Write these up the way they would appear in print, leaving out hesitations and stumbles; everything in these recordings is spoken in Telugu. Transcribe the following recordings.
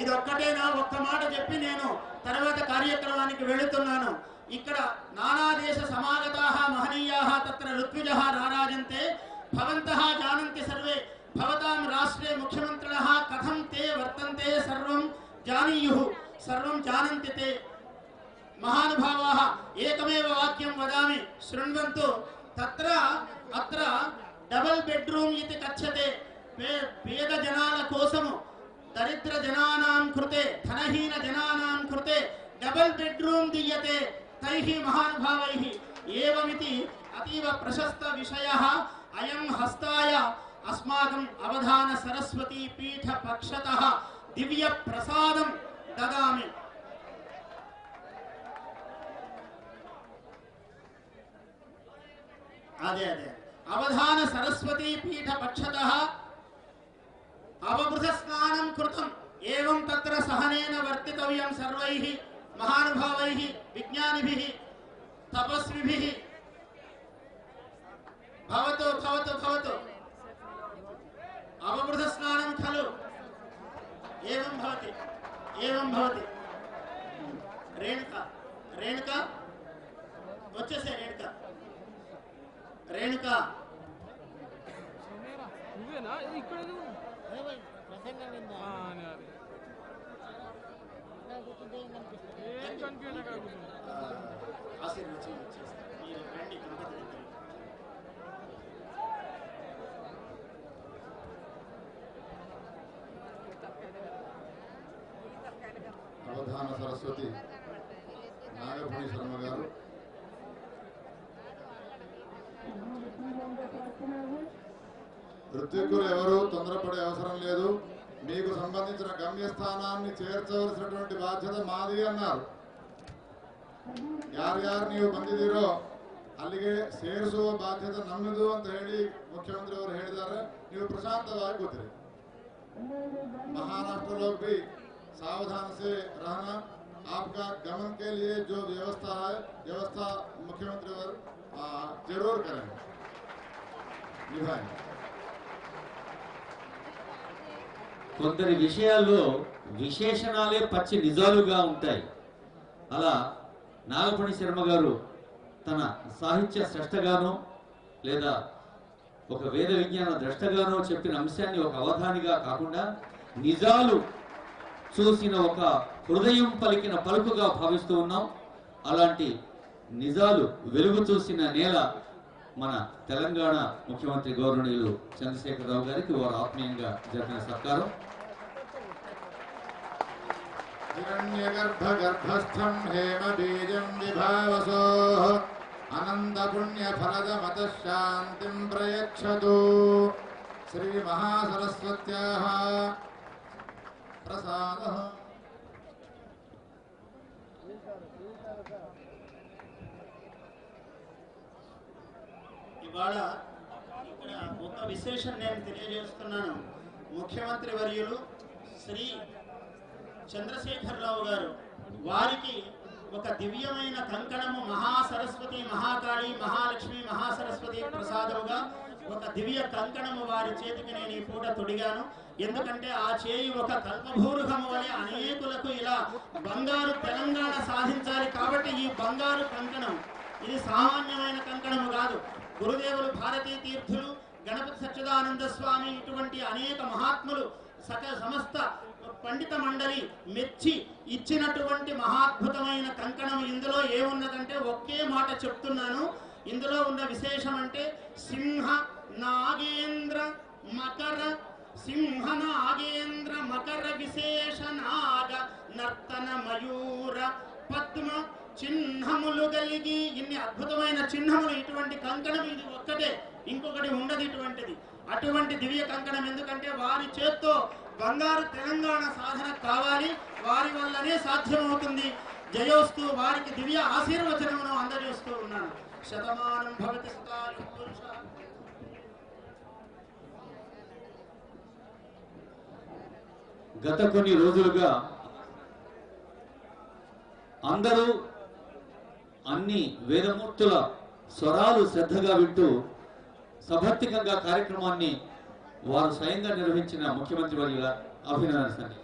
ఇదొక్కటేనా ఒక్క మాట చెప్పి నేను తర్వాత కార్యక్రమానికి వెళుతున్నాను. ఇక్కడ నానా దేశ సమాగతాః మహనీయాః తత్ర ఋత్విజः రారాజन्ते భవంతః జానంతి సర్వే భవతాం రాష్ట్రే ముఖ్యమంత్రిణः కథం తే వర్తంతే సర్వం జానీయుః సర్వం జానంతి తే మహానుభావాः ఏకమేవ వాక్యం వదామి శృణ్వంతు తత్ర అత్ర డబల్ బెడ్రూమ్ ఇది కథ్యతే పేద జనాల కోసము దరిద్ర జనానాం కృతే ధనహీన జనానాం కృతే డబల్ బెడ్రూమ్ దీయతే తైః మహానుభావైః ఏవమితి అతీవ ప్రశస్త విషయः అయం హస్తాయ అస్మాకం అవధాన సరస్వతీ పీఠ పక్షతః దివ్య ప్రసాదం దదామి. అదే అవధాన సరస్వతీ పీఠ పక్షతః అవబృధ స్నానం కృతం ఏవం తత్ర సహనేన వర్తితవ్యం సర్వైః మహానుభావైః విజ్ఞానిభిః తపస్విభిః. భవతు భవతు భవతు అవబృధ స్నానం ఖలు ఏవం భవతి ఏవం భవతి. రేణుక రేణుక వచ్చేసే రేణుక రేణుక అవధాన సరస్వతి నాగపణి శర్మ గారు ఋత్వికులు ఎవరు తొందరపడే అవసరం లేదు, మీకు సంబంధించిన గమ్యస్థానాన్ని చేర్చవలసినటువంటి బాధ్యత మాది అన్నారు. ಯಾರ್ಯಾರು ನೀವು ಬಂದಿದ್ದೀರೋ ಅಲ್ಲಿಗೆ ಸೇರಿಸುವ ಬಾಧ್ಯತೆ ನಮ್ಮದು ಅಂತ ಹೇಳಿ ಮುಖ್ಯಮಂತ್ರಿ ಅವರು ಹೇಳಿದ್ದಾರೆ. ನೀವು ಪ್ರಶಾಂತವಾಗಿ ಕೂತಿರಿ. महाराष्ट्र लोग भी सावधान से रहना. आपका गमन के लिए जो व्यवस्था है व्यवस्था मुख्यमंत्री और जरूर करें निभाएं. కొందరి విషయాల్లో విశేషణాలే పచ్చి నిజాలుగా ఉంటాయి. అలా నాగపణి శర్మ గారు తన సాహిత్య స్రష్టగానో లేదా ఒక వేద విజ్ఞాన ద్రష్టగానో చెప్పిన అంశాన్ని ఒక అవధానిగా కాకుండా నిజాలు చూసిన ఒక హృదయం పలికిన పలుకుగా భావిస్తూ ఉన్నాం. అలాంటి నిజాలు వెలుగు చూసిన నేల మన తెలంగాణ ముఖ్యమంత్రి గౌరవనీయులు చంద్రశేఖరరావు గారికి వారు ఆత్మీయంగా జరిపిన సత్కారం. हिरण्यगर्भगर्भस्थं हेमबीजं विभावसोः अनन्तपुण्यफलदमतः शान्तिं प्रयच्छतु. श्रीमहासरस्वत्याः प्रसादः. ఇవాళ ఇక్కడ ఒక విశేషం నేను తెలియజేస్తున్నాను. ముఖ్యమంత్రి వర్యులు శ్రీ చంద్రశేఖరరావు గారు వారికి ఒక దివ్యమైన కంకణము మహాసరస్వతి మహాకాళి మహాలక్ష్మి మహాసరస్వతి ప్రసాదముగా ఒక దివ్య కంకణము వారి చేతికి నేను ఈ పూట తొడిగాను. ఎందుకంటే ఆ చేయి ఒక కల్పభూరుగము వలె అనేకులకు ఇలా బంగారు తెలంగాణ సాధించాలి కాబట్టి ఈ బంగారు కంకణం ఇది సామాన్యమైన కంకణము కాదు. గురుదేవులు భారతీ తీర్థులు గణపతి సచ్చిదానంద స్వామి ఇటువంటి అనేక మహాత్ములు సమస్త పండిత మండలి మెచ్చి ఇచ్చినటువంటి మహాద్భుతమైన కంకణం. ఇందులో ఏమున్నదంటే ఒకే మాట చెప్తున్నాను. ఇందులో ఉన్న విశేషం అంటే సింహ నాగేంద్ర మకర విశేష నాగ నర్తన మయూర పద్మ చిహ్నములు కలిగి ఇన్ని అద్భుతమైన చిహ్నములు. ఇటువంటి కంకణం ఇది ఒక్కటే, ఇంకొకటి ఉండదు ఇటువంటిది. అటువంటి దివ్య కంకణం ఎందుకంటే వారి చేత్తో బంగారు తెలంగాణ సాధన కావాలి, వారి వల్లనే సాధ్యమవుతుంది. జయోస్తు. వారికి దివ్య ఆశీర్వచనమును అందజేస్తూ ఉన్నాను. శతమానం భవతి సుతాయు పురుష. గత కొన్ని రోజులుగా అందరూ అన్ని వేదమూర్తుల స్వరాలు శ్రద్ధగా వింటూ సభక్తికంగా కార్యక్రమాన్ని వారు స్వయంగా నిర్వహించిన ముఖ్యమంత్రి వర్యుల అభినందనలు.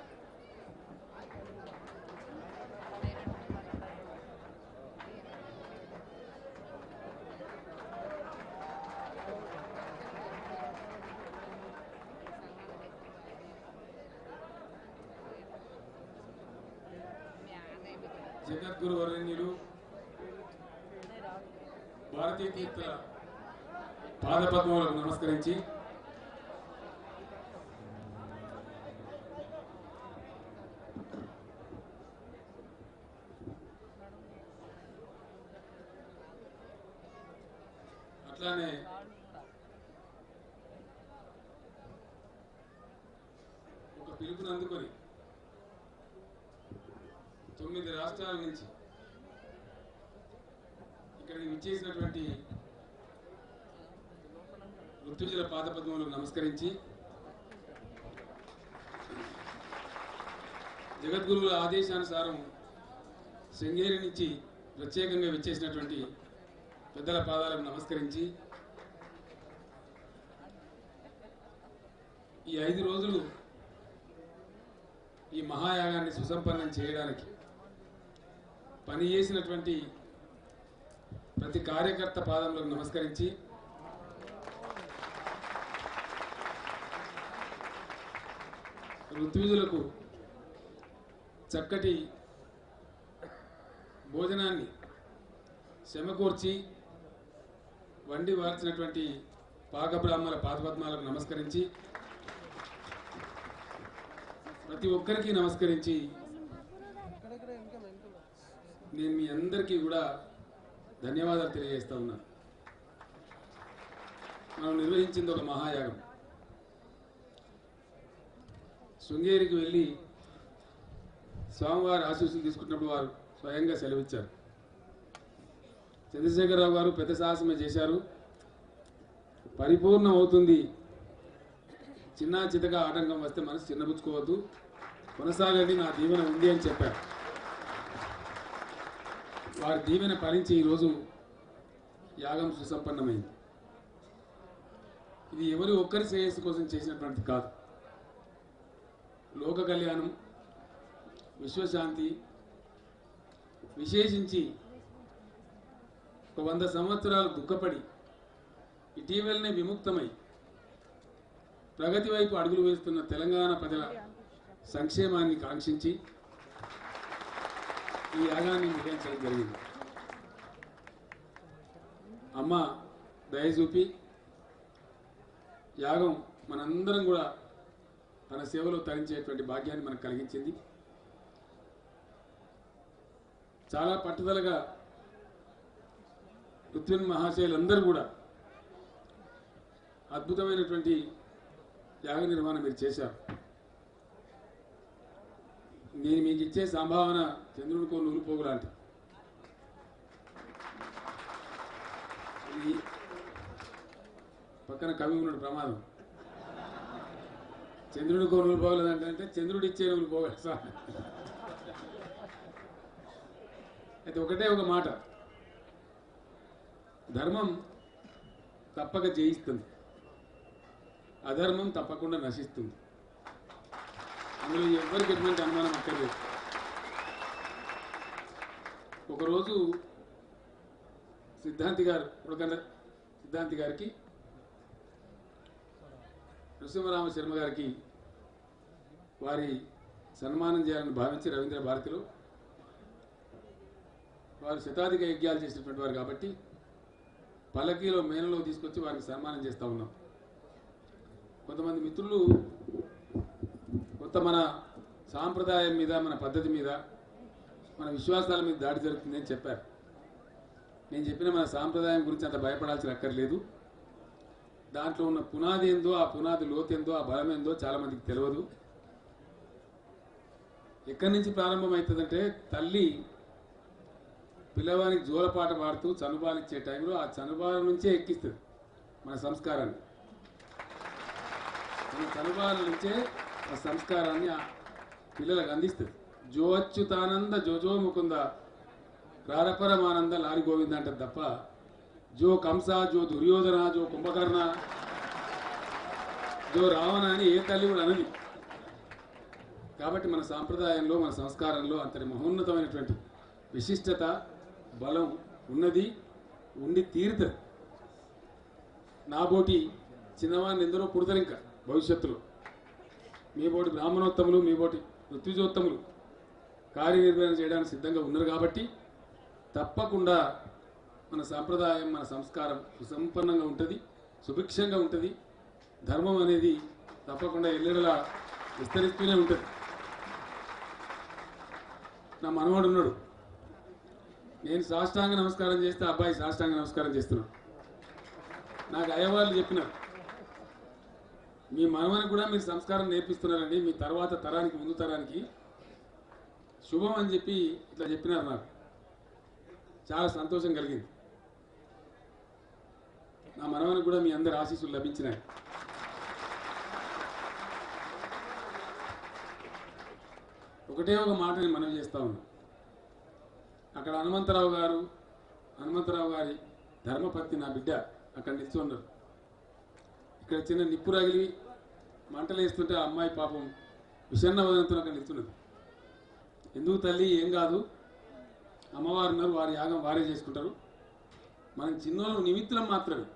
జగద్గురు వర్ణ్యులు భారతీయ తీర్థుల పాదపద్మములకు నమస్కరించి అట్లానే ఒక పిలుపుని అందుకొని 9 రాష్ట్రాల నుంచి ఇక్కడికి విచ్చేసినటువంటి ఋతుజుల పాదపద్మములకు నమస్కరించి జగద్గురువుల ఆదేశానుసారం శృంగేరి నుంచి ప్రత్యేకంగా విచ్చేసినటువంటి పెద్దల పాదాలకు నమస్కరించి ఈ 5 రోజులు ఈ మహాయాగాన్ని సుసంపన్నం చేయడానికి పనిచేసినటువంటి ప్రతి కార్యకర్త పాదములకు నమస్కరించి ఋత్విజులకు చక్కటి భోజనాన్ని శమకూర్చి వండి వార్చినటువంటి పాకబ్రాహ్మణ పాదపద్మాలకు నమస్కరించి ప్రతి ఒక్కరికి నమస్కరించి నేను మీ అందరికీ కూడా ధన్యవాదాలు తెలియజేస్తా ఉన్నాను. మనం నిర్వహించింది ఒక మహాయాగం. శృంగేరికి వెళ్ళి స్వామివారి ఆశీస్సులు తీసుకున్నప్పుడు వారు స్వయంగా సెలవిచ్చారు. చంద్రశేఖరరావు గారు పెద్ద సాహసమే చేశారు, పరిపూర్ణం అవుతుంది, చిన్న చితగా ఆటంకం వస్తే మనసు చిన్నపుచ్చుకోవద్దు, కొనసాగండి, నా దీవెన ఉంది అని చెప్పారు. వారి దీవెన ఫలించి ఈరోజు యాగం సుసంపన్నమైంది. ఇది ఎవరి ఒక్కరి శ్రేయస్సు కోసం చేసినటువంటిది కాదు. లోక కళ్యాణం, విశ్వశాంతి, విశేషించి ఒక 100 సంవత్సరాలు దుఃఖపడి ఇటీవలనే విముక్తమై ప్రగతి వైపు అడుగులు వేస్తున్న తెలంగాణ ప్రజల సంక్షేమాన్ని కాంక్షించి ఈ యాగాన్ని నిర్వహించడం జరిగింది. అమ్మ దయ చూపి యాగం మనందరం కూడా తన సేవలో తరించేటువంటి భాగ్యాన్ని మనకు కలిగించింది. చాలా పట్టుదలగా ఋత్విన్ మహాశయులందరూ కూడా అద్భుతమైనటువంటి యాగ నిర్వహణ మీరు చేశారు. నేను మీకు ఇచ్చే సంభావన చంద్రుడికో నూలుపోగు లాంటి. పక్కన కవి ఉన్నాడు ప్రమాదం. చంద్రుడికో నూలుపోగలేదంటే చంద్రుడు ఇచ్చే నూలుపోగలదు సార్. అయితే ఒకటే ఒక మాట, ధర్మం తప్పక జయిస్తుంది, అధర్మం తప్పకుండా నశిస్తుంది. అందులో ఎవరికి ఎటువంటి అనుమానం అక్కర్లేదు. ఒకరోజు సిద్ధాంతి గారికి నృసింహరామ శర్మ గారికి వారి సన్మానం చేయాలని భావించి రవీంద్ర భారతిలో వారు శతాధిక యజ్ఞాలు చేసినటువంటి వారు కాబట్టి పల్లకీలో మేనలో తీసుకొచ్చి వారికి సన్మానం చేస్తూ ఉన్నాం. కొంతమంది మిత్రులు మన సాంప్రదాయం మీద, మన పద్ధతి మీద, మన విశ్వాసాల మీద దాడి జరుగుతుందని చెప్పారు. నేను చెప్పిన మన సాంప్రదాయం గురించి అంత భయపడాల్సిన అక్కర్లేదు. దాంట్లో ఉన్న పునాది ఏందో, ఆ పునాది లోతేందో, ఆ బలం ఏందో చాలామందికి తెలియదు. ఎక్కడి నుంచి ప్రారంభమవుతుందంటే, తల్లి పిల్లవానికి జోలపాట పాడుతూ చనుబాలిచ్చే టైంలో ఆ చనుబాల నుంచే ఎక్కిస్తుంది మన సంస్కారాన్ని. మన చనుబాల నుంచే ఆ సంస్కారాన్ని ఆ పిల్లలకు అందిస్తుంది. జో అచ్యుతానంద జోజో ముకుంద రారపరమానంద లారి గోవింద అంటది తప్ప జో కంస, జో దుర్యోధన, జో కుంభకర్ణ, జో రావణ అని ఏ తల్లి కూడా అనది. కాబట్టి మన సాంప్రదాయంలో, మన సంస్కారంలో అంతటి మహోన్నతమైనటువంటి విశిష్టత, బలం ఉన్నది, ఉండి తీరుతుంది. నాబోటి చిన్నవాడిని ఎందరో పుడతారు ఇంకా భవిష్యత్తులో. మీ బోటి బ్రాహ్మణోత్తములు, మీ బోటి ఋత్విజోత్తములు కార్యనిర్వహణ చేయడానికి సిద్ధంగా ఉన్నారు కాబట్టి తప్పకుండా మన సాంప్రదాయం మన సంస్కారం సుసంపన్నంగా ఉంటుంది, సుభిక్షంగా ఉంటుంది. ధర్మం అనేది తప్పకుండా ఎల్లెడలా విస్తరిస్తూనే ఉంటుంది. నా మనవాడు ఉన్నాడు, నేను సాష్టాంగ నమస్కారం చేస్తే అబ్బాయి సాష్టాంగ నమస్కారం చేస్తున్నాడు. నాకు అయ్యవాళ్ళు చెప్పినారు, మీ మనవనికి కూడా మీరు సంస్కారం నేర్పిస్తున్నారండి, మీ తర్వాత తరానికి ముందు తరానికి శుభం అని చెప్పి ఇట్లా చెప్పినారు. నాకు చాలా సంతోషం కలిగింది. నా మనవనికి కూడా మీ అందరి ఆశీస్సులు లభించినాయి. ఒకటే ఒక మాటని మనం చేస్తా ఉన్నాం. అక్కడ హనుమంతరావు గారి ధర్మపత్ని నా బిడ్డ అక్కడ నిలిచి ఉన్నారు. ఇక్కడ చిన్న నిప్పు రగిలి మంటలు వేస్తుంటే ఆ అమ్మాయి పాపం విషన్న వదనంతో అక్కడ నిలుచున్నది. ఎందుకు తల్లి, ఏం కాదు, అమ్మవారు ఉన్నారు, వారి యాగం వారే చేసుకుంటారు, మనం చిన్నోళ్ళు నిమిత్తం మాత్రమే,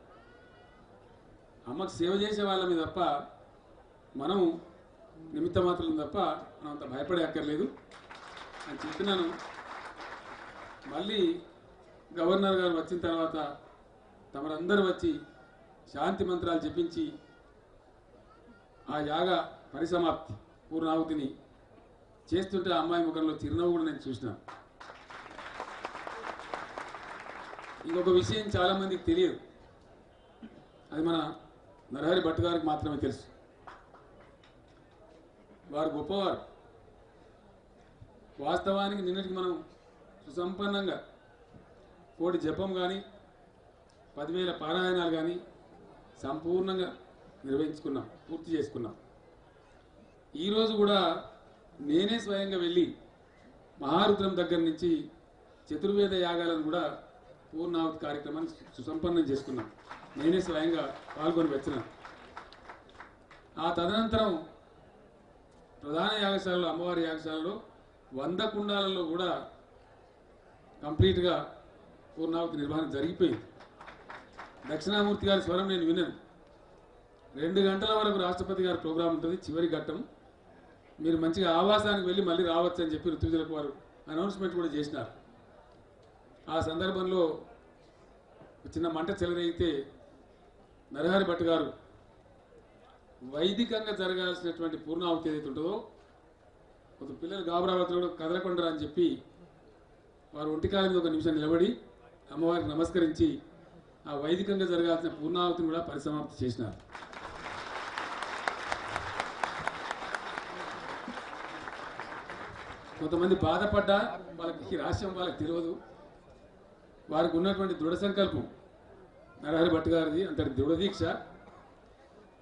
అమ్మకు సేవ చేసే వాళ్ళమే తప్ప మనం నిమిత్త మాత్రం తప్ప మనం అంత భయపడే అక్కర్లేదు అని చెప్పినాను. మళ్ళీ గవర్నర్ గారు వచ్చిన తర్వాత తమరందరూ వచ్చి శాంతి మంత్రాలు జపించి ఆ యాగ పరిసమాప్తి పూర్ణాహుతిని చేస్తుంటే ఆ అమ్మాయి ముఖంలో చిరునవ్వు కూడా నేను చూసినాను. ఇంకొక విషయం చాలామందికి తెలియదు, అది మన నరహరి భట్ గారికి మాత్రమే తెలుసు. వారు గొప్పవారు. వాస్తవానికి నిన్నటికి మనం సుసంపన్నంగా 1,000 జపం కానీ 10,000 పారాయణాలు కానీ సంపూర్ణంగా నిర్వహించుకున్నాం, పూర్తి చేసుకున్నాం. ఈరోజు కూడా నేనే స్వయంగా వెళ్ళి మహారుద్రం దగ్గర నుంచి చతుర్వేద యాగాలను కూడా పూర్ణావతి కార్యక్రమాన్ని సుసంపన్నం చేసుకున్నాం. నేనే స్వయంగా పాల్గొని వచ్చినాను. ఆ తదనంతరం ప్రధాన యాగశాలలో, అమ్మవారి యాగశాలలో 100 కుండాలలో కూడా కంప్లీట్గా పూర్ణావతి నిర్వహణ జరిగిపోయింది. దక్షిణామూర్తి గారి స్వరం నేను విన్నాను. 2 గంటల వరకు రాష్ట్రపతి గారి ప్రోగ్రాం ఉంటుంది, చివరి ఘట్టం. మీరు మంచిగా ఆవాసానికి వెళ్ళి మళ్ళీ రావచ్చు అని చెప్పి ఋతువిధులకు వారు అనౌన్స్మెంట్ కూడా చేసినారు. ఆ సందర్భంలో చిన్న మంట చెలరేగితే నరహరి భట్ గారు వైదికంగా జరగాల్సినటువంటి పూర్ణాహుతి ఏదైతే ఉంటుందో, కొంత పిల్లలు గాబరావతిలో కూడా కదలకుండా అని చెప్పి వారు ఒంటికాల మీద 1 నిమిషం నిలబడి అమ్మవారికి నమస్కరించి ఆ వైదికంగా జరగాల్సిన పూర్ణాహుతిని కూడా పరిసమాప్తి చేసినారు. కొంతమంది బాధపడ్డా వాళ్ళకి రహస్యం వాళ్ళకి తెలియదు. వారికి ఉన్నటువంటి దృఢ సంకల్పం నరహరి భట్ గారిది, అంతటి దృఢ దీక్ష.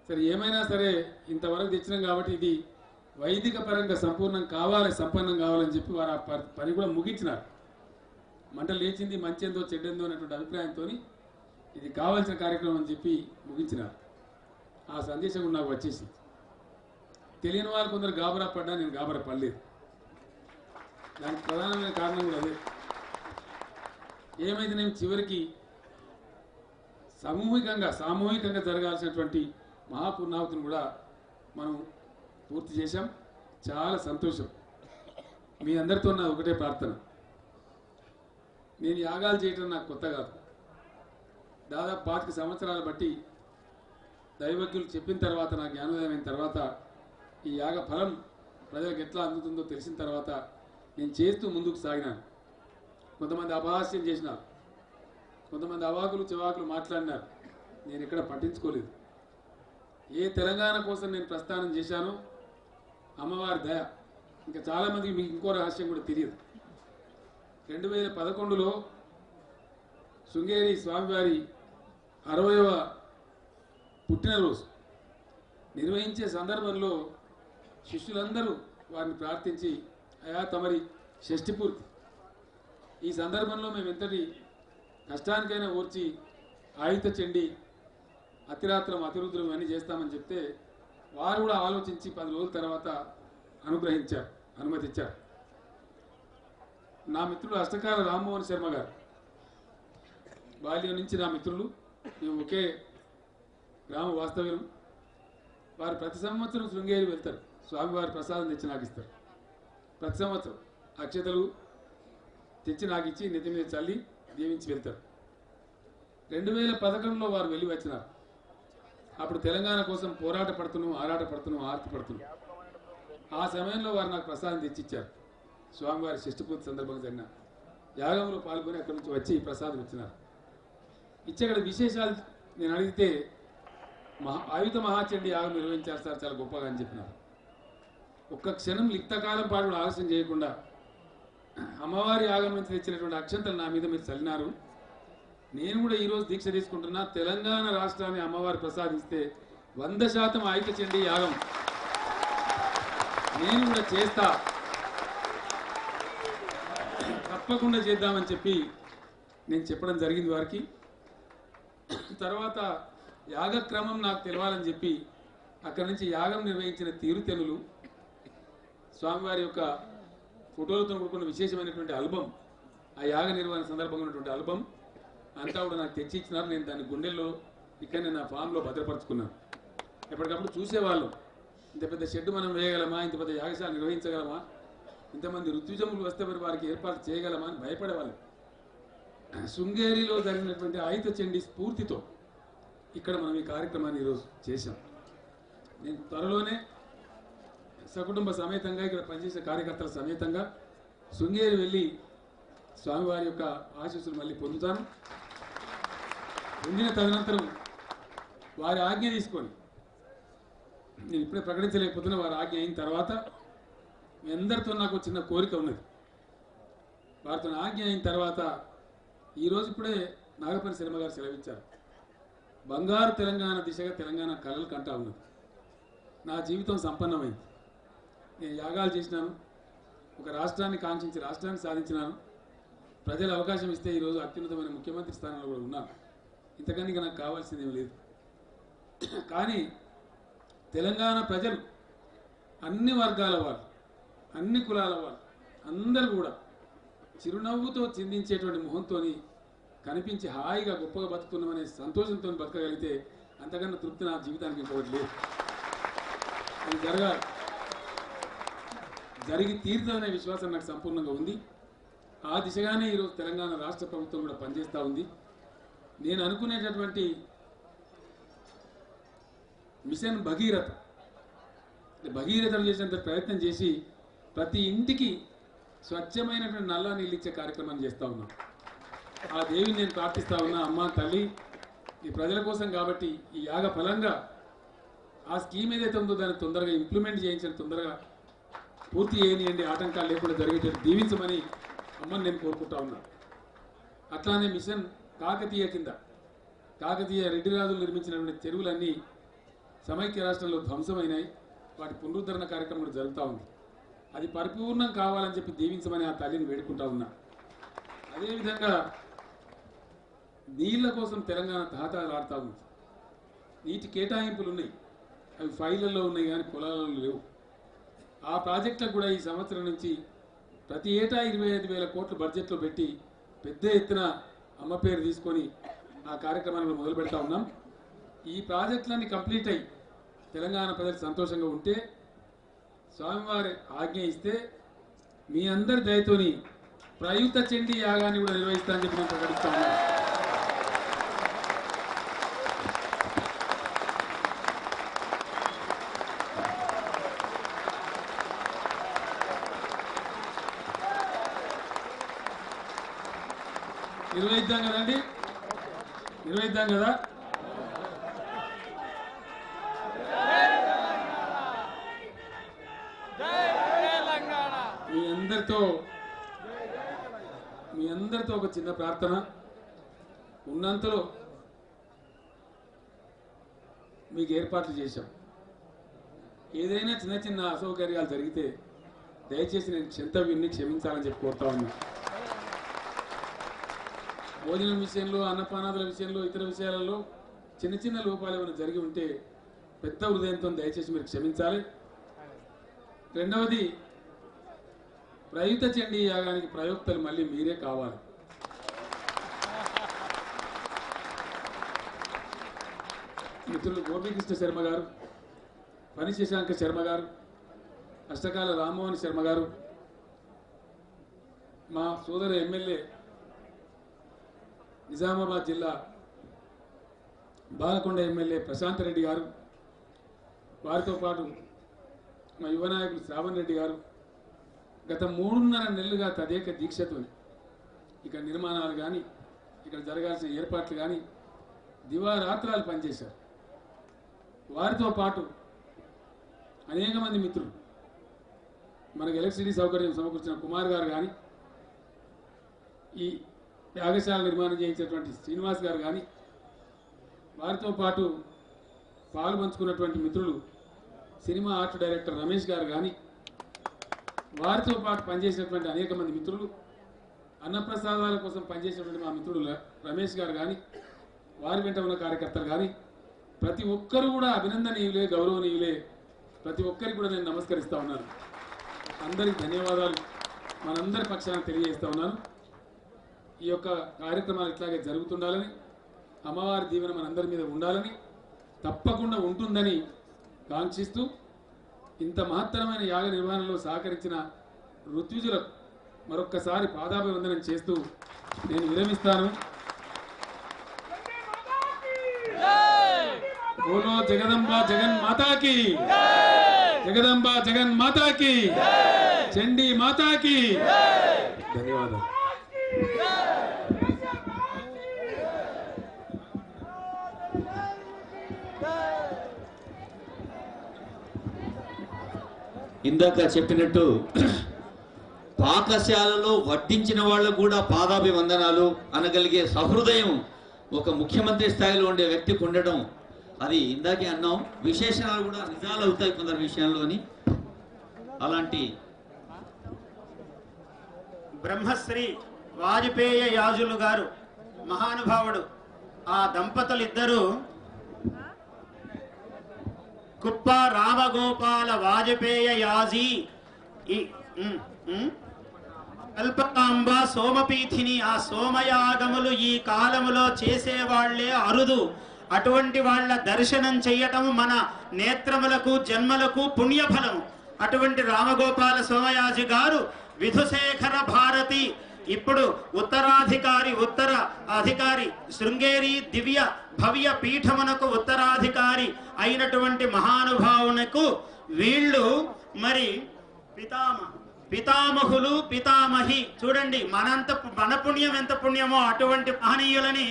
సరే ఏమైనా సరే ఇంతవరకు తెచ్చినాం కాబట్టి ఇది వైదిక పరంగా సంపూర్ణం కావాలి, సంపన్నం కావాలని చెప్పి వారు ఆ పని కూడా ముగించినారు. మంట లేచింది, మంచేందో చెడ్డందో అనేటువంటి అభిప్రాయంతో ఇది కావాల్సిన కార్యక్రమం అని చెప్పి ముగించినారు. ఆ సందేశం కూడా నాకు వచ్చేసింది. తెలియని వాళ్ళు కొందరు గాబరా పడ్డా, నేను గాబరా పడలేదు. దానికి ప్రధానమైన కారణం కూడా అదే. ఏమైతే నేను చివరికి సామూహికంగా జరగాల్సినటువంటి మహాపూర్ణాహుతిని కూడా మనం పూర్తి చేశాం. చాలా సంతోషం. మీ అందరితో నా ఒకటే ప్రార్థన, నేను యాగాలు చేయటం నాకు కొత్త కాదు. దాదాపు 25 సంవత్సరాలు బట్టి దైవజ్ఞులు చెప్పిన తర్వాత, నా జ్ఞానోదయం అయిన తర్వాత, ఈ యాగ ఫలం ప్రజలకు ఎట్లా అందుతుందో తెలిసిన తర్వాత నేను చేస్తూ ముందుకు సాగినాను. కొంతమంది అపహాస్యం చేసినారు, కొంతమంది అవాకులు చెవాకులు మాట్లాడినారు. నేను ఎక్కడ పట్టించుకోలేదు. ఏ తెలంగాణ కోసం నేను ప్రస్థానం చేశానో అమ్మవారి దయ. ఇంకా చాలామందికి మీకు ఇంకో రహస్యం కూడా తెలియదు. 2011లో శృంగేరి స్వామివారి 60వ పుట్టినరోజు నిర్వహించే సందర్భంలో శిష్యులందరూ వారిని ప్రార్థించి, అయా తమరి షష్ఠి పూర్తి, ఈ సందర్భంలో మేము ఎంతటి కష్టానికైనా ఓర్చి ఆయుధ చెండి అతిరాత్రం అతిరుద్రం అన్నీ చేస్తామని చెప్తే వారు కూడా ఆలోచించి 10 రోజుల తర్వాత అనుమతిచ్చారు. నా మిత్రుడు అష్టకాల రామ్మోహన్ శర్మ గారు, బాల్యం నుంచి నా మిత్రులు, మేము ఒకే గ్రామ వాస్తవ్యం. వారు ప్రతి సంవత్సరం శృంగేరి వెళ్తారు, స్వామివారి ప్రసాదం తెచ్చి నాకు ఇస్తారు. ప్రతి సంవత్సరం అక్షతలు తెచ్చి నాకు ఇచ్చి నెత్తి మీద చల్లి దీవించి వెళ్తారు. 2011లో వారు వెళ్ళి వచ్చినారు. అప్పుడు తెలంగాణ కోసం పోరాట పడుతున్నాం, ఆరాట పడుతున్నాం, ఆర్తి పడుతున్నాం. ఆ సమయంలో వారు నాకు ప్రసాదం తెచ్చిచ్చారు. స్వామివారి షష్ఠపూర్తి సందర్భంగా జరిగిన యాగంలో పాల్గొని అక్కడి నుంచి వచ్చి ప్రసాదం ఇచ్చినారు. ఇచ్చక్కడ విశేషాలు నేను అడిగితే ఆయుధ మహాచండి యాగం నిర్వహించారు సార్ చాలా గొప్పగా అని చెప్పినారు. ఒక్క క్షణం లిప్తకాలం పాటు కూడా ఆలస్యం చేయకుండా అమ్మవారి యాగం నుంచి తెచ్చినటువంటి అక్షంతలు నా మీద మీరు చల్లినారు. నేను కూడా ఈరోజు దీక్ష తీసుకుంటున్నా. తెలంగాణ రాష్ట్రాన్ని అమ్మవారి ప్రసాదిస్తే 100% ఆయుధ చండి యాగం నేను కూడా చేస్తా, తప్పకుండా చేద్దామని చెప్పి నేను చెప్పడం జరిగింది వారికి. తర్వాత యాగక్రమం నాకు తెలవాలని చెప్పి అక్కడి నుంచి యాగం నిర్వహించిన తీరుతెన్నులు, స్వామివారి యొక్క ఫోటోలతో కూడుకున్న విశేషమైనటువంటి ఆల్బమ్, ఆ యాగ నిర్వహణ సందర్భంగా ఉన్నటువంటి ఆల్బమ్ అంతా కూడా నాకు తెచ్చి ఇచ్చినారు. నేను దాన్ని గుండెల్లో ఇక్కడ నా ఫామ్లో భద్రపరుచుకున్నాను. ఎప్పటికప్పుడు చూసేవాళ్ళం, ఇంత పెద్ద షెడ్ మనం వేయగలమా, ఇంత పెద్ద యాగశాల నిర్వహించగలమా, ఇంతమంది ఋత్విజములు వస్తే మరి వారికి ఏర్పాటు చేయగలమా అని భయపడేవాళ్ళం. శృంగేరిలో జరిగినటువంటి ఆయుధ చండీ స్ఫూర్తితో ఇక్కడ మనం ఈ కార్యక్రమాన్ని ఈరోజు చేశాం. నేను త్వరలోనే సకుటుంబ సమేతంగా ఇక్కడ పనిచేసే కార్యకర్తల సమేతంగా శృంగేరి వెళ్ళి స్వామివారి యొక్క ఆశీస్సులు మళ్ళీ పొందుతాను. పొందిన తదనంతరం వారి ఆజ్ఞ తీసుకొని, నేను ఇప్పుడే ప్రకటించలేకపోతున్నా, వారి ఆజ్ఞ అయిన తర్వాత మీ అందరితో నాకు చిన్న కోరిక ఉన్నది. వారితో ఆజ్ఞ అయిన తర్వాత ఈరోజు ఇప్పుడే నాగపల్లి శర్మ గారు సెలవిచ్చారు, బంగారు తెలంగాణ దిశగా తెలంగాణ కలలు కంటా ఉన్నది. నా జీవితం సంపన్నమైంది. నేను యాగాలు చేసినాను, ఒక రాష్ట్రాన్ని కాంక్షించి రాష్ట్రాన్ని సాధించినాను. ప్రజలు అవకాశం ఇస్తే ఈరోజు అత్యున్నతమైన ముఖ్యమంత్రి స్థానంలో కూడా ఉన్నాను. ఇంతకన్నా ఇక నాకు కావాల్సింది ఏమి లేదు. కానీ తెలంగాణ ప్రజలు అన్ని వర్గాల వాళ్ళు, అన్ని కులాల వాళ్ళు అందరూ కూడా చిరునవ్వుతో చిందించేటువంటి మొహంతో కనిపించి హాయిగా గొప్పగా బతుకుతున్నామనే సంతోషంతో బతకగలిగితే అంతకన్నా తృప్తి నా జీవితానికి ఇంకొకటి లేదు. అది జరిగి తీరుతుందనే విశ్వాసం నాకు సంపూర్ణంగా ఉంది. ఆ దిశగానే ఈరోజు తెలంగాణ రాష్ట్ర ప్రభుత్వం కూడా పనిచేస్తూ ఉంది. నేను అనుకునేటటువంటి మిషన్ భగీరథం చేసేంత ప్రయత్నం చేసి ప్రతి ఇంటికి స్వచ్ఛమైనటువంటి నల్లా నీళ్ళు ఇచ్చే కార్యక్రమాన్ని చేస్తూ ఉన్నాం. ఆ దేవిని నేను ప్రార్థిస్తూ ఉన్నా, అమ్మ తల్లి ఈ ప్రజల కోసం కాబట్టి ఈ యాగ ఫలంగా ఆ స్కీమ్ ఏదైతే ఉందో దాన్ని తొందరగా ఇంప్లిమెంట్ చేయించండి, తొందరగా పూర్తి చేయనియండి, ఆటంకాలు లేకుండా జరిగేటట్టు దీవించమని అమ్మని నేను కోరుకుంటా ఉన్నా. అట్లానే మిషన్ కాకతీయ కింద కాకతీయ రెడ్డిరాజులు నిర్మించినటువంటి చెరువులన్నీ సమైక్య రాష్ట్రంలో ధ్వంసమైనాయి. వాటి పునరుద్ధరణ కార్యక్రమం కూడా జరుగుతూ ఉంది. అది పరిపూర్ణం కావాలని చెప్పి దీవించమని ఆ తల్లిని వేడుకుంటా ఉన్నా. అదేవిధంగా నీళ్ల కోసం తెలంగాణ తాహతాలాడుతూ ఉంది. నీటి కేటాయింపులు ఉన్నాయి, అవి ఫైళ్ళల్లో ఉన్నాయి కానీ పొలాలలో లేవు. ఆ ప్రాజెక్టులకు కూడా ఈ సంవత్సరం నుంచి ప్రతి ఏటా 25,000 కోట్లు బడ్జెట్లో పెట్టి పెద్ద ఎత్తున అమ్మ పేరు తీసుకొని ఆ కార్యక్రమాన్ని మొదలు పెడతా ఉన్నాం. ఈ ప్రాజెక్టులన్నీ కంప్లీట్ అయ్యి తెలంగాణ ప్రజలు సంతోషంగా ఉంటే, స్వామివారి ఆజ్ఞ ఇస్తే మీ అందరి దయతోని ప్రయుక్త చండీ యాగాన్ని కూడా నిర్వహిస్తానని చెప్పి నేను ప్రకటిస్తా ఉన్నాను. నిర్వహిద్దాం కదండి, నిర్వహిద్దాం కదా. మీ అందరితో ఒక చిన్న ప్రార్థన, ఉన్నంతలో మీకు ఏర్పాట్లు చేశాం. ఏదైనా చిన్న చిన్న అసౌకర్యాలు జరిగితే దయచేసి నేను క్షంతవ్యుణ్ణి క్షమించాలని చెప్పి కోరుతా ఉన్నా. భోజనం విషయంలో, అన్నపానాదుల విషయంలో, ఇతర విషయాలలో చిన్న చిన్న లోపాలు ఏమైనా జరిగి ఉంటే పెద్ద హృదయంతో దయచేసి మీరు క్షమించాలి. రెండవది, ప్రయుక్త చండీ యాగానికి ప్రయోక్తలు మళ్ళీ మీరే కావాలి. మిత్రులు గోపీకృష్ణ శర్మ గారు, పని శశాంక శర్మ గారు, అష్టకాల రామ్మోహన్ శర్మ గారు, మా సోదర ఎమ్మెల్యే నిజామాబాద్ జిల్లా బాలకొండ ఎమ్మెల్యే ప్రశాంత్ రెడ్డి గారు, వారితో పాటు మా యువ నాయకులు శ్రావణ్ రెడ్డి గారు గత 3.5 నెలలుగా తదేక దీక్షతో ఇక్కడ నిర్మాణాలు కానీ ఇక్కడ జరగాల్సిన ఏర్పాట్లు కానీ దివారాత్రాలు పనిచేశారు. వారితో పాటు అనేక మంది మిత్రులు, మనకు ఎలక్ట్రిసిటీ సౌకర్యం సమకూర్చిన కుమార్ గారు కానీ, ఈ యాగశాల నిర్మాణం చేయించినటువంటి శ్రీనివాస్ గారు కానీ, వారితో పాటు పాలు పంచుకున్నటువంటి మిత్రులు సినిమా ఆర్ట్ డైరెక్టర్ రమేష్ గారు కానీ, వారితో పాటు పనిచేసినటువంటి అనేక మంది మిత్రులు, అన్నప్రసాదాల కోసం పనిచేసినటువంటి మా మిత్రుడు రమేష్ గారు కానీ, వారి వెంట ఉన్న కార్యకర్తలు కానీ, ప్రతి ఒక్కరు కూడా అభినందనీయులే, గౌరవనీయులే. ప్రతి ఒక్కరికి కూడా నేను నమస్కరిస్తూ ఉన్నాను. అందరికీ ధన్యవాదాలు మనందరి పక్షాన తెలియజేస్తూ ఉన్నాను. ఈ యొక్క కార్యక్రమాలు ఇట్లాగే జరుగుతుండాలని, అమ్మవారి దీవెన మనందరి మీద ఉండాలని, తప్పకుండా ఉంటుందని కాంక్షిస్తూ ఇంత మహత్తరమైన యాగ నిర్వహణలో సహకరించిన ఋత్విజులకు మరొక్కసారి పాదాభివందనం చేస్తూ నేను విరమిస్తాను. బోలో జగదంబ జగన్ మాతాకి, జగదంబ జగన్ మాతాకి, చండీ మాతాకి. ధన్యవాదాలు. ఇందాక చెప్పినట్టు పాకశాలలో వడ్డించిన వాళ్ళకు కూడా పాదాభివందనాలు అనగలిగే సహృదయం ఒక ముఖ్యమంత్రి స్థాయిలో ఉండే వ్యక్తికి ఉండడం, అది ఇందాకే అన్నాం, విశేషణాలు కూడా నిజాలు అవుతాయి కొందరు విషయాల్లోని. అలాంటి బ్రహ్మశ్రీ వాజపేయ యాజులు గారు మహానుభావుడు. ఆ దంపతులు ఇద్దరు కుప్ప రామగోపాల వాజపేయ యాజీ, కల్పకాంబ సోమపీఠిని. ఆ సోమయాగములు ఈ కాలములో చేసేవాళ్లే అరుదు. అటువంటి వాళ్ళ దర్శనం చెయ్యటం మన నేత్రములకు జన్మలకు పుణ్యఫలము. అటువంటి రామగోపాల సోమయాజి గారు విధుశేఖర భారతి, ఇప్పుడు ఉత్తర అధికారి శృంగేరి దివ్య భవ్య పీఠమునకు ఉత్తరాధికారి అయినటువంటి మహానుభావునకు వీళ్ళు మరి పితామహులు పితామహి. చూడండి మన పుణ్యం ఎంత పుణ్యమో అటువంటి మహనీయులని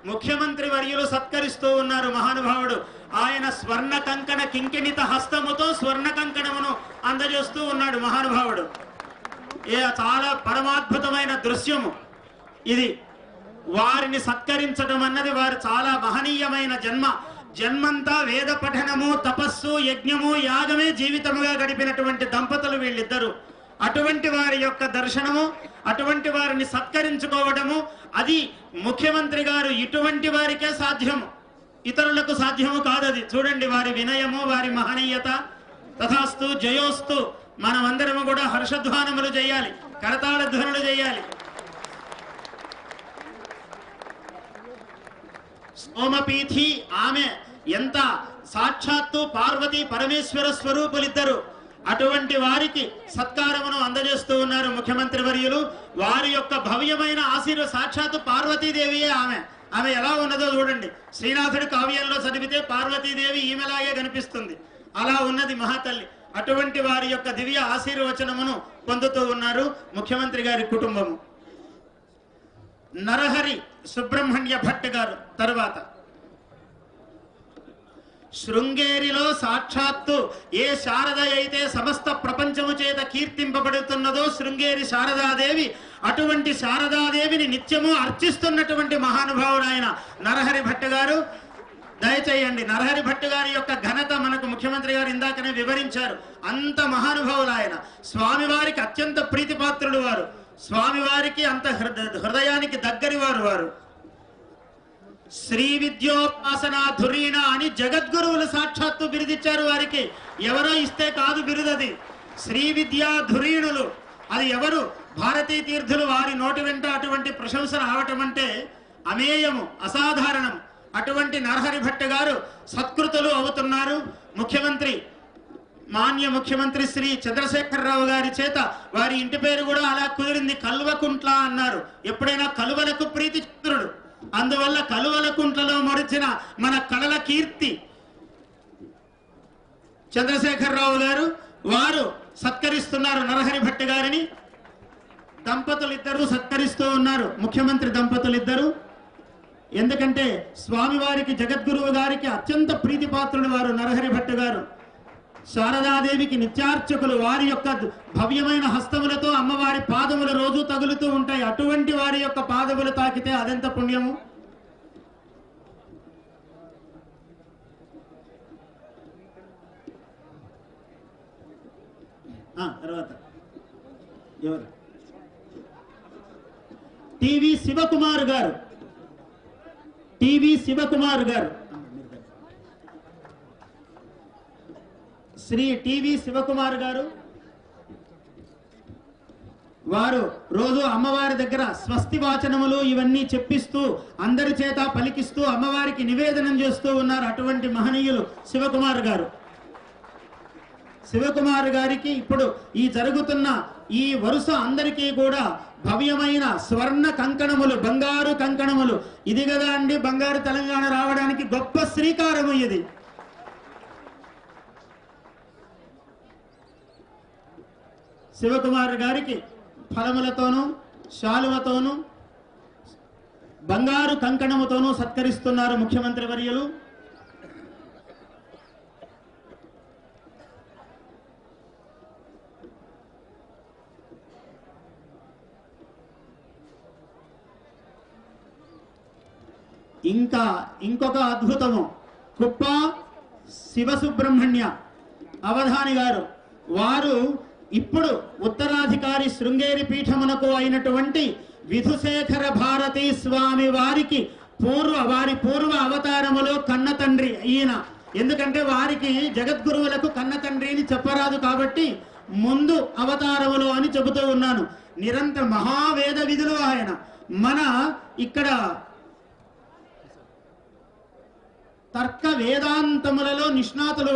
ముఖ్యమంత్రి వర్యులు సత్కరిస్తూ ఉన్నారు. మహానుభావుడు ఆయన స్వర్ణ కంకణ కింకిణిత హస్తముతో స్వర్ణ కంకణమును అందజేస్తూ ఉన్నాడు మహానుభావుడు. చాలా పరమాద్భుతమైన దృశ్యము ఇది. వారిని సత్కరించడం అన్నది వారు చాలా మహనీయమైన జన్మంతా వేద పఠనము, తపస్సు, యజ్ఞము, యాగమే జీవితముగా గడిపినటువంటి దంపతులు వీళ్ళిద్దరు. అటువంటి వారి యొక్క దర్శనము, అటువంటి వారిని సత్కరించుకోవడము, అది ముఖ్యమంత్రి గారు ఇటువంటి వారికే సాధ్యము, ఇతరులకు సాధ్యము కాదది. చూడండి వారి వినయము, వారి మహనీయత. తథాస్తు, జయోస్తు. మనమందరము కూడా హర్షధ్వానములు చేయాలి, కరతాళ ధ్వనులు చేయాలి. సోమపీఠి ఆమె ఎంత సాక్షాత్తు పార్వతీ పరమేశ్వర స్వరూపులిద్దరు. అటువంటి వారికి సత్కారమును అందజేస్తూ ఉన్నారు ముఖ్యమంత్రి వర్యులు. వారి యొక్క భవ్యమైన సాక్షాత్తు పార్వతీదేవియే ఆమె ఎలా ఉన్నదో చూడండి. శ్రీనాథుడి కావ్యంలో చదివితే పార్వతీదేవి ఈమెలాగే కనిపిస్తుంది. అలా ఉన్నది మహాతల్లి. అటువంటి వారి యొక్క దివ్య ఆశీర్వచనమును పొందుతూ ఉన్నారు ముఖ్యమంత్రి గారి కుటుంబము. నరహరి సుబ్రహ్మణ్య భట్ గారు తరువాత శృంగేరిలో సాక్షాత్తు ఏ శారద అయితే సమస్త ప్రపంచము చేత కీర్తింపబడుతున్నదో శృంగేరి శారదాదేవి, అటువంటి శారదాదేవిని నిత్యము అర్చిస్తున్నటువంటి మహానుభావుడు ఆయన నరహరి భట్ గారు. దయచేయండి, నరహరి భట్ గారి యొక్క ఘనత మనకు ముఖ్యమంత్రి గారు ఇందాకనే వివరించారు. అంత మహానుభావులు ఆయన. స్వామివారికి అత్యంత ప్రీతిపాత్రుడు వారు. స్వామివారికి అంత హృదయానికి దగ్గరి వారు. శ్రీ విద్యోపాసన ధురీణ అని జగద్గురువులు సాక్షాత్తు బిరుదిచ్చారు వారికి. ఎవరో ఇస్తే కాదు బిరుదది. శ్రీ విద్యా ధురీణులు అది ఎవరు? భారతీ తీర్థులు వారి నోటి వెంట అటువంటి ప్రశంస రావటం అంటే అమేయము, అసాధారణం. అటువంటి నరహరి భట్ గారు సత్కృతులు అవుతున్నారు. ముఖ్యమంత్రి మాన్య ముఖ్యమంత్రి శ్రీ చంద్రశేఖరరావు గారి చేత వారి ఇంటి పేరు కూడా అలా కుదిరింది, కల్వకుంట్ల అన్నారు. ఎప్పుడైనా కలువలకు ప్రీతి చంద్రుడు, అందువల్ల కలువలకుంట్లలో మరిచిన మన కళల కీర్తి చంద్రశేఖరరావు గారు. వారు సత్కరిస్తున్నారు నరహరి భట్ గారిని. దంపతులిద్దరూ సత్కరిస్తూ ఉన్నారు, ముఖ్యమంత్రి దంపతులిద్దరూ. ఎందుకంటే స్వామివారికి జగద్గురువు గారికి అత్యంత ప్రీతిపాత్రుడు వారు నరహరి భట్ గారు. శారదాదేవికి నిత్యార్చకులు. వారి యొక్క భవ్యమైన హస్తములతో అమ్మవారి పాదములు రోజు తగులుతూ ఉంటాయి. అటువంటి వారి యొక్క పాదములు తాకితే అదెంత పుణ్యము. తర్వాత ఎవరు? టీవీ శివకుమార్ గారు. టీవీ శివకుమార్ గారు, శ్రీ టీవీ శివకుమార్ గారు. వారు రోజు అమ్మవారి దగ్గర స్వస్తి వాచనములు ఇవన్నీ చెప్పిస్తూ అందరి చేత పలికిస్తూ అమ్మవారికి నివేదనం చేస్తూ ఉన్నారు. అటువంటి మహనీయులు శివకుమార్ గారు. శివకుమార్ గారికి ఇప్పుడు ఈ జరుగుతున్న ఈ వరుస అందరికీ కూడా భవ్యమైన స్వర్ణ కంకణములు, బంగారు కంకణములు. ఇది కదా అండి బంగారు తెలంగాణ రావడానికి గొప్ప శ్రీకారము ఇది. శివకుమార్ గారికి ఫలములతోనూ శాలువతోనూ బంగారు కంకణముతోనూ సత్కరిస్తున్నారు ముఖ్యమంత్రి వర్యులు. ఇంకా ఇంకొక అద్భుతము, కుప్ప శివసుబ్రహ్మణ్య అవధాని గారు. వారు ఇప్పుడు ఉత్తరాధికారి శృంగేరి పీఠమునకు అయినటువంటి విధుశేఖర భారతీ స్వామి వారికి వారి పూర్వ అవతారములో కన్న తండ్రి ఈయన. ఎందుకంటే వారికి జగద్గురువులకు కన్న తండ్రి అని చెప్పరాదు కాబట్టి ముందు అవతారములో అని చెబుతూ ఉన్నాను. నిరంతర మహావేద విధులు ఆయన. మన ఇక్కడ తర్క వేదాంతములలో నిష్ణాతులు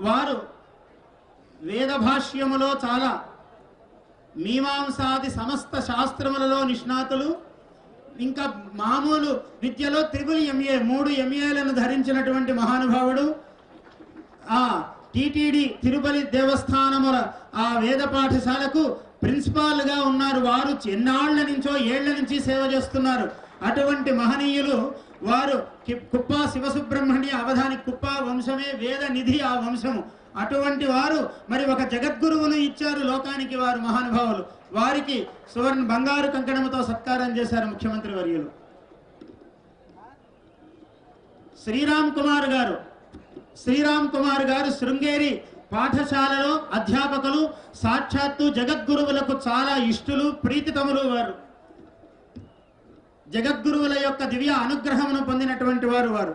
వారు వేద భాష్యములో చాలా, మీమాంసాది సమస్త శాస్త్రములలో నిష్ణాతులు. ఇంకా మామూలు విద్యలో త్రిపుల్ ఎంఏ 3 ఎంఏలను ధరించినటువంటి మహానుభావుడు. టిటిడి తిరుపతి దేవస్థానముల ఆ వేద పాఠశాలకు ప్రిన్సిపాల్ గా ఉన్నారు. వారు ఎన్నాళ్ల నుంచో ఏళ్ల నుంచి సేవ చేస్తున్నారు. అటువంటి మహనీయులు వారు. కుప్ప శివసుబ్రహ్మణ్య అవధాని కుప్ప వంశమే వేద నిధి ఆ వంశము. అటువంటి వారు మరి ఒక జగద్గురువును ఇచ్చారు లోకానికి వారు మహానుభావులు. వారికి సువర్ణ బంగారు కంకణముతో సత్కారం చేశారు ముఖ్యమంత్రి వర్యులు. శ్రీరామ్ కుమార్ గారు శృంగేరి పాఠశాలలో అధ్యాపకులు. సాక్షాత్తు జగద్గురువులకు చాలా ఇష్టులు, ప్రీతితములు వారు. జగద్గురువుల యొక్క దివ్య అనుగ్రహమును పొందినటువంటి వారు.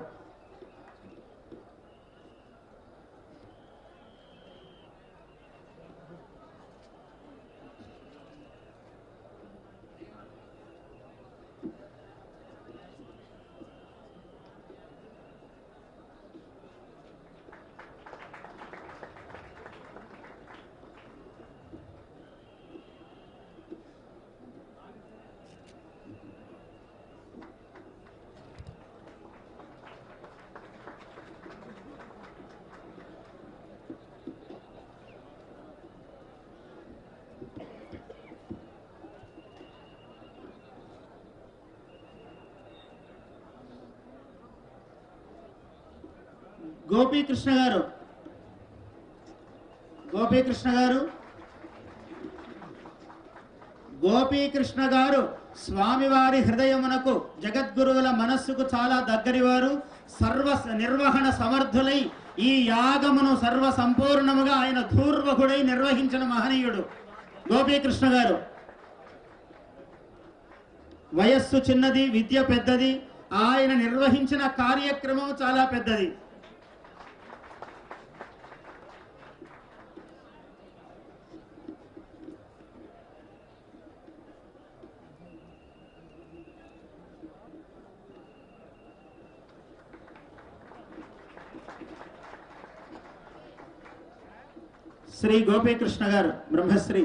గోపీకృష్ణ గారు స్వామివారి హృదయమునకు జగద్గురువుల మనస్సుకు చాలా దగ్గరివారు. సర్వ నిర్వహణ సమర్థులై ఈ యాగమును సర్వ సంపూర్ణముగా ఆయన ధూర్వహుడై నిర్వహించిన మహనీయుడు గోపీకృష్ణ గారు. వయస్సు చిన్నది, విద్య పెద్దది. ఆయన నిర్వహించిన కార్యక్రమం చాలా పెద్దది. శ్రీ గోపీకృష్ణ గారు బ్రహ్మశ్రీ,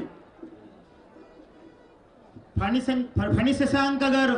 ఫణి శశాంక గారు